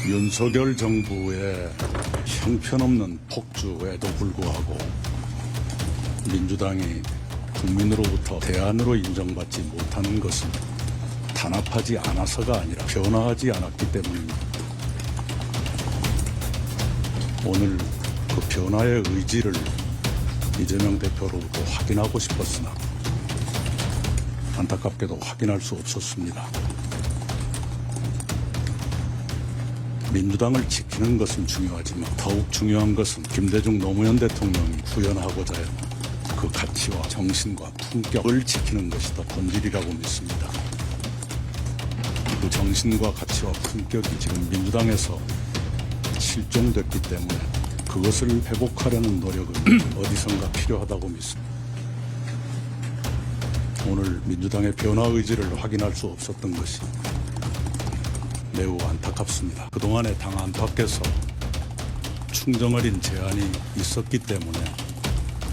윤석열 정부의 형편없는 폭주에도 불구하고 민주당이 국민으로부터 대안으로 인정받지 못하는 것은 단합하지 않아서가 아니라 변화하지 않았기 때문입니다. 오늘 그 변화의 의지를 이재명 대표로부터 확인하고 싶었으나 안타깝게도 확인할 수 없었습니다. 민주당을 지키는 것은 중요하지만 더욱 중요한 것은 김대중 노무현 대통령이 구현하고자 했던 그 가치와 정신과 품격을 지키는 것이 더 본질이라고 믿습니다. 그 정신과 가치와 품격이 지금 민주당에서 실종됐기 때문에 그것을 회복하려는 노력은 어디선가 필요하다고 믿습니다. 오늘 민주당의 변화 의지를 확인할 수 없었던 것이 매우 안타깝습니다. 그동안의 당 안팎에서 충정어린 제안이 있었기 때문에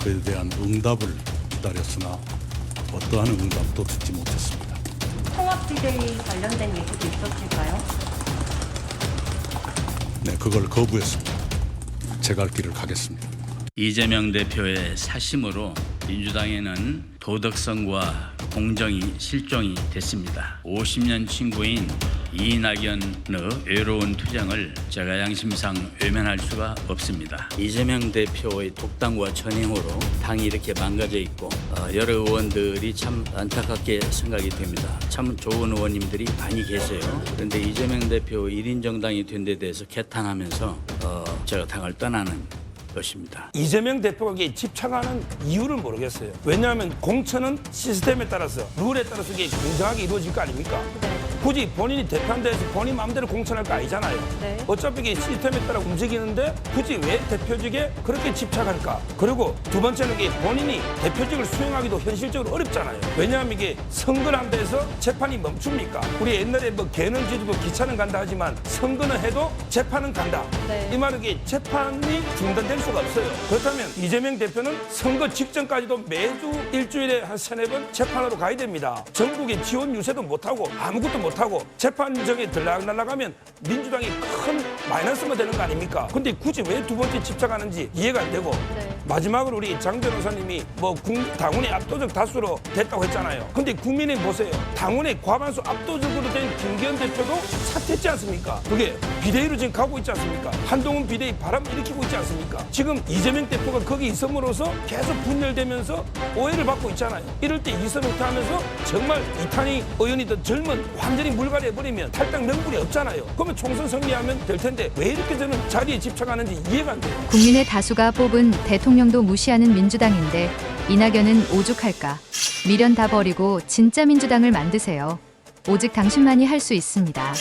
그에 대한 응답을 기다렸으나 어떠한 응답도 듣지 못했습니다. 통합비대위 관련된 얘기도 있었을까요? 네, 그걸 거부했습니다. 제 갈 길을 가겠습니다. 이재명 대표의 사심으로 민주당에는 도덕성과 공정이 실종이 됐습니다. 50년 친구인 이낙연의 외로운 투쟁을 제가 양심상 외면할 수가 없습니다. 이재명 대표의 독단과 전행으로 당이 이렇게 망가져 있고 여러 의원들이 참 안타깝게 생각이 됩니다. 참 좋은 의원님들이 많이 계세요. 그런데 이재명 대표 1인 정당이 된 데 대해서 개탄하면서 제가 당을 떠나는 것입니다. 이재명 대표가 집착하는 이유를 모르겠어요. 왜냐하면 공천은 시스템에 따라서 룰에 따라서 이게 공정하게 이루어질 거 아닙니까? 굳이 본인이 대표한 데서 본인 마음대로 공천할 거 아니잖아요. 네. 어차피 이게 시스템에 따라 움직이는데 굳이 왜 대표직에 그렇게 집착할까? 그리고 두 번째는 이게 본인이 대표직을 수행하기도 현실적으로 어렵잖아요. 왜냐하면 이게 선거를 한다 해서 재판이 멈춥니까? 우리 옛날에 뭐 개는 지지고 기차는 간다 하지만 선거는 해도 재판은 간다. 네. 이 말은 이게 재판이 중단될 수가 없어요. 그렇다면 이재명 대표는 선거 직전까지도 매주 일주일에 한 3-4번 재판하러 가야 됩니다. 전국에 지원 유세도 못하고 아무것도 못하고 재판정에 들락날락하면 민주당이 큰 마이너스가 되는 거 아닙니까? 근데 굳이 왜 두 번째 집착하는지 이해가 안 되고 네. 마지막으로 우리 장 변호사님이 뭐 당원의 압도적 다수로 됐다고 했잖아요. 근데 국민의 보세요. 당원의 과반수 압도적으로 된 김기현 대표도 사퇴했지 않습니까? 그게 비대위로 지금 가고 있지 않습니까? 한동훈 비대위 바람 일으키고 있지 않습니까? 지금 이재명 대표가 거기 있음으로써 계속 분열되면서 오해를 받고 있잖아요. 이럴 때 이선호태 하면서 정말 이탄희 의원이든 젊은 완전히 물갈이해버리면 탈당 명분이 없잖아요. 그러면 총선 승리하면 될 텐데 왜 이렇게 저는 자리에 집착하는지 이해가 안 돼요. 국민의 다수가 뽑은 대통령도 무시하는 민주당인데 이낙연은 오죽할까? 미련 다 버리고 진짜 민주당을 만드세요. 오직 당신만이 할 수 있습니다.